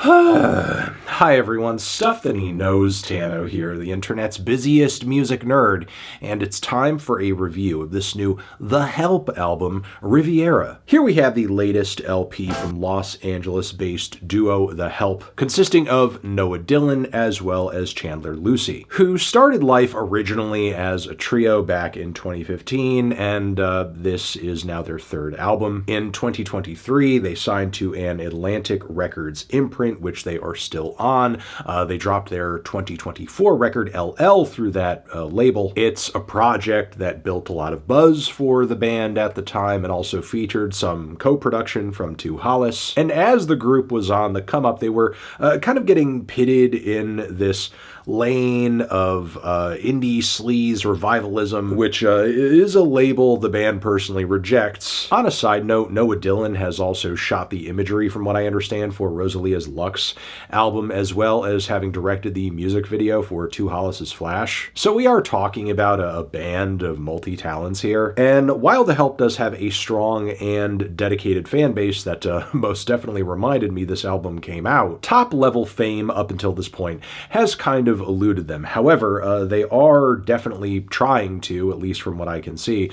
Hi everyone, Stuff That He Knows, Tano here, the internet's busiest music nerd, and it's time for a review of this new The Hellp album, Riviera. Here we have the latest LP from Los Angeles-based duo The Hellp, consisting of Noah Dillon as well as Chandler Lucy, who started life originally as a trio back in 2015, and this is now their third album. In 2023, they signed to an Atlantic Records imprint, which they are still on. They dropped their 2024 record, LL, through that label. It's a project that built a lot of buzz for the band at the time and also featured some co-production from Tu Hollis. And as the group was on the come-up, they were kind of getting pitted in this lane of indie sleaze revivalism, which is a label the band personally rejects. On a side note, Noah Dillon has also shot the imagery, from what I understand, for Rosalia's Lux album, as well as having directed the music video for Tu Hollis' Flash. So we are talking about a band of multi-talents here. And while The Hellp does have a strong and dedicated fan base that most definitely reminded me this album came out, top-level fame up until this point has kind of eluded them. However, they are definitely trying to, at least from what I can see,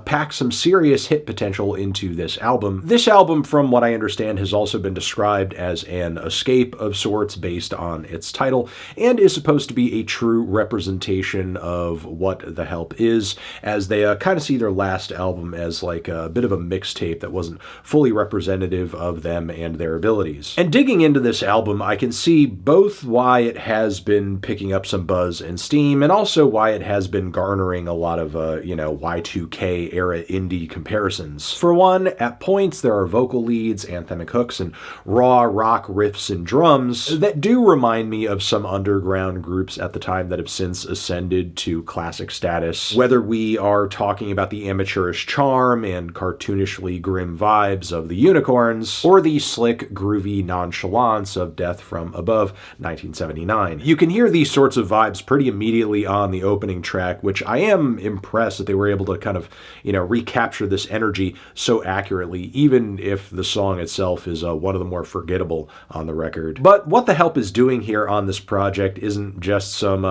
pack some serious hit potential into this album. This album, from what I understand, has also been described as an escape of sorts based on its title, and is supposed to be a true representation of what The Hellp is, as they kind of see their last album as like a bit of a mixtape that wasn't fully representative of them and their abilities. And digging into this album, I can see both why it has been picking up some buzz and steam, and also why it has been garnering a lot of, Y2K era indie comparisons. For one, at points there are vocal leads, anthemic hooks, and raw rock riffs and drums that do remind me of some underground groups at the time that have since ascended to classic status, whether we are talking about the amateurish charm and cartoonishly grim vibes of the Unicorns, or the slick, groovy nonchalance of Death from Above 1979. You can hear these sorts of vibes pretty immediately on the opening track, which I am impressed that they were able to kind of, recapture this energy so accurately, even if the song itself is one of the more forgettable on the record. But what The Hellp is doing here on this project isn't just some,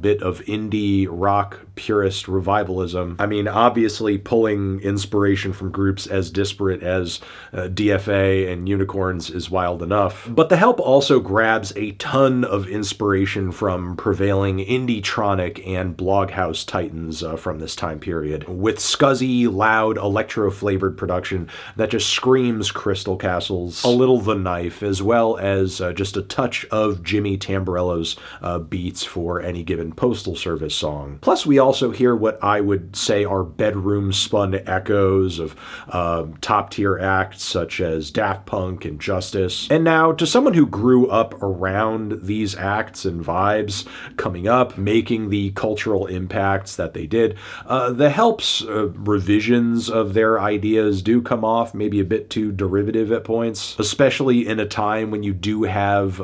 bit of indie rock purist revivalism. I mean, obviously pulling inspiration from groups as disparate as DFA and Unicorns is wild enough. But The Hellp also grabs a ton of inspiration from prevailing indietronic and bloghouse titans from this time period, with scuzzy, loud, electro-flavored production that just screams Crystal Castles, a little The Knife, as well as just a touch of Jimmy Tamborello's beats for any given Postal Service song. Plus, we also hear what I would say are bedroom-spun echoes of top-tier acts such as Daft Punk and Justice. And now, to someone who grew up around these acts and vibes coming up, making the cultural impacts that they did, The Hellp's revisions of their ideas do come off maybe a bit too derivative at points, especially in a time when you do have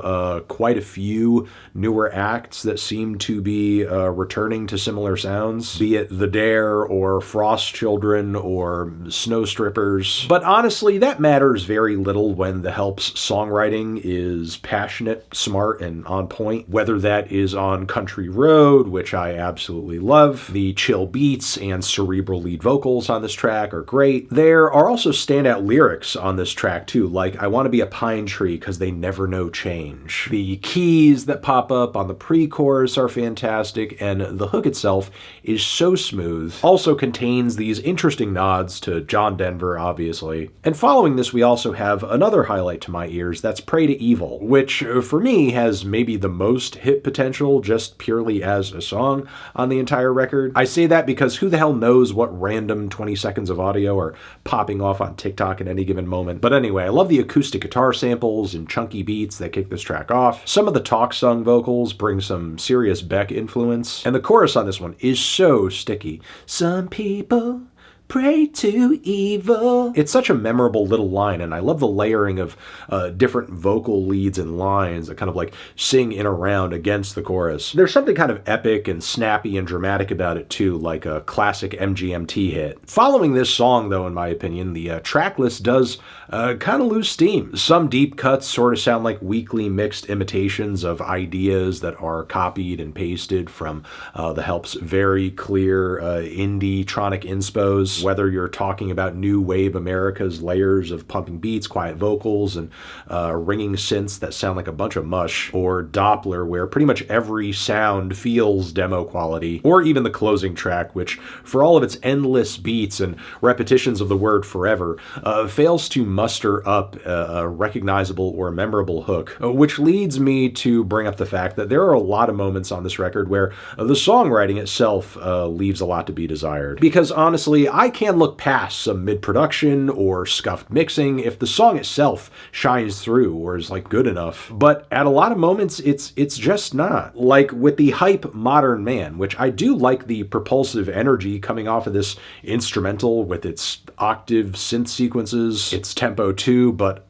quite a few newer acts that seem to be returning to similar sounds, be it The Dare or Frost Children or Snow Strippers. But honestly, that matters very little when The Hellp's songwriting is passionate, smart, and on point, whether that is on Country Road, which I absolutely love. The chill beats and cerebral lead vocals on this track are great. There are also standout lyrics on this track too, like I want to be a pine tree because they never know change. The keys that pop up on the pre-chorus are fantastic, and the hook itself is so smooth. Also contains these interesting nods to John Denver, obviously. And following this, we also have another highlight to my ears, that's Pray to Evil, which for me has maybe the most hit potential just purely as a song on the entire record. I say that because who the hell knows what random 20 seconds of audio are popping off on TikTok at any given moment. But anyway, I love the acoustic guitar samples and chunky beats that kick this track off. Some of the talk-sung vocals bring some serious Beck influence, and the chorus on this one is so sticky. Some people pray to evil. It's such a memorable little line, and I love the layering of different vocal leads and lines that kind of like sing in a round against the chorus. There's something kind of epic and snappy and dramatic about it too, like a classic MGMT hit. Following this song, though, in my opinion, the track list does kind of lose steam. Some deep cuts sort of sound like weakly mixed imitations of ideas that are copied and pasted from the Hellp's very clear indie-tronic inspos, whether you're talking about new wave America's layers of pumping beats, quiet vocals, and ringing synths that sound like a bunch of mush, or Doppler, where pretty much every sound feels demo quality, or even the closing track, which, for all of its endless beats and repetitions of the word forever, fails to muster up a recognizable or memorable hook, which leads me to bring up the fact that there are a lot of moments on this record where the songwriting itself leaves a lot to be desired. Because honestly, I can look past some mid-production or scuffed mixing if the song itself shines through or is like good enough, but at a lot of moments it's just not. Like with the hype Modern Man, which I do like the propulsive energy coming off of this instrumental with its octave synth sequences, its tempo too, but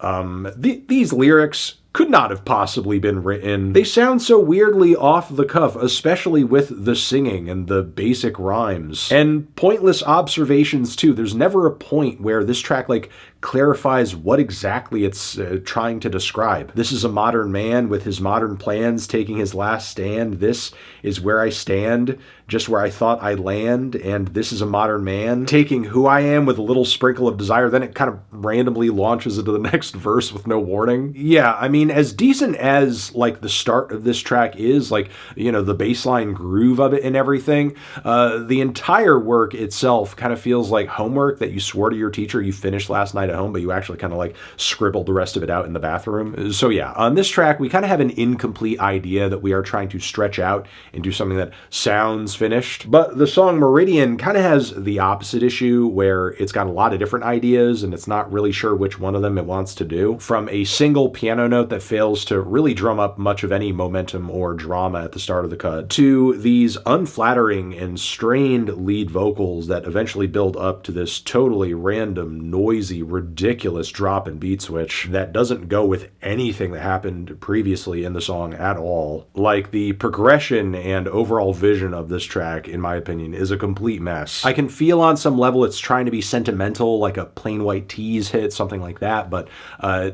these lyrics could not have possibly been written. They sound so weirdly off the cuff, especially with the singing and the basic rhymes. And pointless observations too. There's never a point where this track like clarifies what exactly it's trying to describe. This is a modern man with his modern plans taking his last stand. This is where I stand, just where I thought I'd land. And this is a modern man taking who I am with a little sprinkle of desire. Then it kind of randomly launches into the next verse with no warning. Yeah, I mean, as decent as like the start of this track is, like, you know, the bassline groove of it and everything, the entire work itself kind of feels like homework that you swore to your teacher you finished last night at home, but you actually kind of like scribbled the rest of it out in the bathroom. So yeah, on this track, we kind of have an incomplete idea that we are trying to stretch out into something that sounds finished. But the song Meridian kind of has the opposite issue, where it's got a lot of different ideas and it's not really sure which one of them it wants to do. From a single piano note that fails to really drum up much of any momentum or drama at the start of the cut, to these unflattering and strained lead vocals that eventually build up to this totally random, noisy, ridiculous drop and beat switch that doesn't go with anything that happened previously in the song at all. Like, the progression and overall vision of this track, in my opinion, is a complete mess. I can feel on some level it's trying to be sentimental, like a Plain White T's hit, something like that, but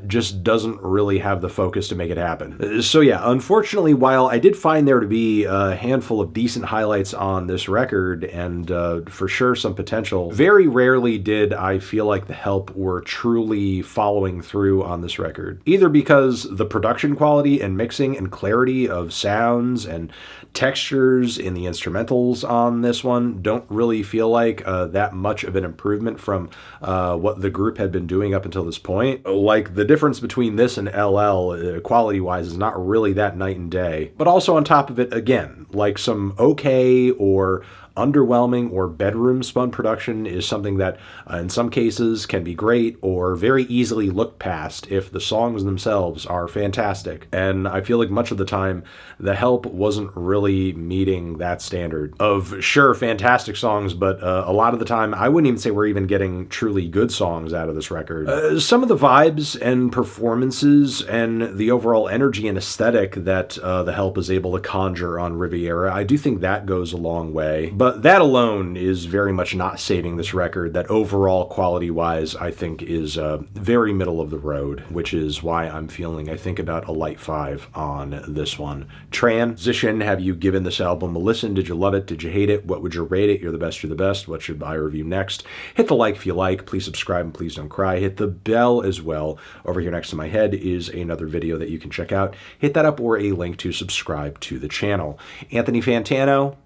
just doesn't really have the focus to make it happen. So yeah, unfortunately, while I did find there to be a handful of decent highlights on this record, and for sure some potential, very rarely did I feel like the Hellp were truly following through on this record. Either because the production quality and mixing and clarity of sounds and textures in the instrumentals on this one don't really feel like that much of an improvement from what the group had been doing up until this point. Like, the difference between this and LL quality-wise is not really that night and day. But also on top of it, again, like some okay or underwhelming or bedroom spun production is something that in some cases can be great or very easily looked past if the songs themselves are fantastic. And I feel like much of the time the Hellp wasn't really meeting that standard of, sure, fantastic songs, but a lot of the time I wouldn't even say we're even getting truly good songs out of this record. Some of the vibes and performances and the overall energy and aesthetic that the Hellp is able to conjure on Riviera, I do think that goes a long way. But that alone is very much not saving this record, that overall quality-wise I think is very middle of the road, which is why I'm feeling, I think, about a light 5 on this one. Transition, have you given this album a listen? Did you love it? Did you hate it? What would you rate it? You're the best, you're the best. What should I review next? Hit the like if you like. Please subscribe and please don't cry. Hit the bell as well. Over here next to my head is another video that you can check out. Hit that up, or a link to subscribe to the channel. Anthony Fantano,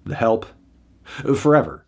The Hellp, forever.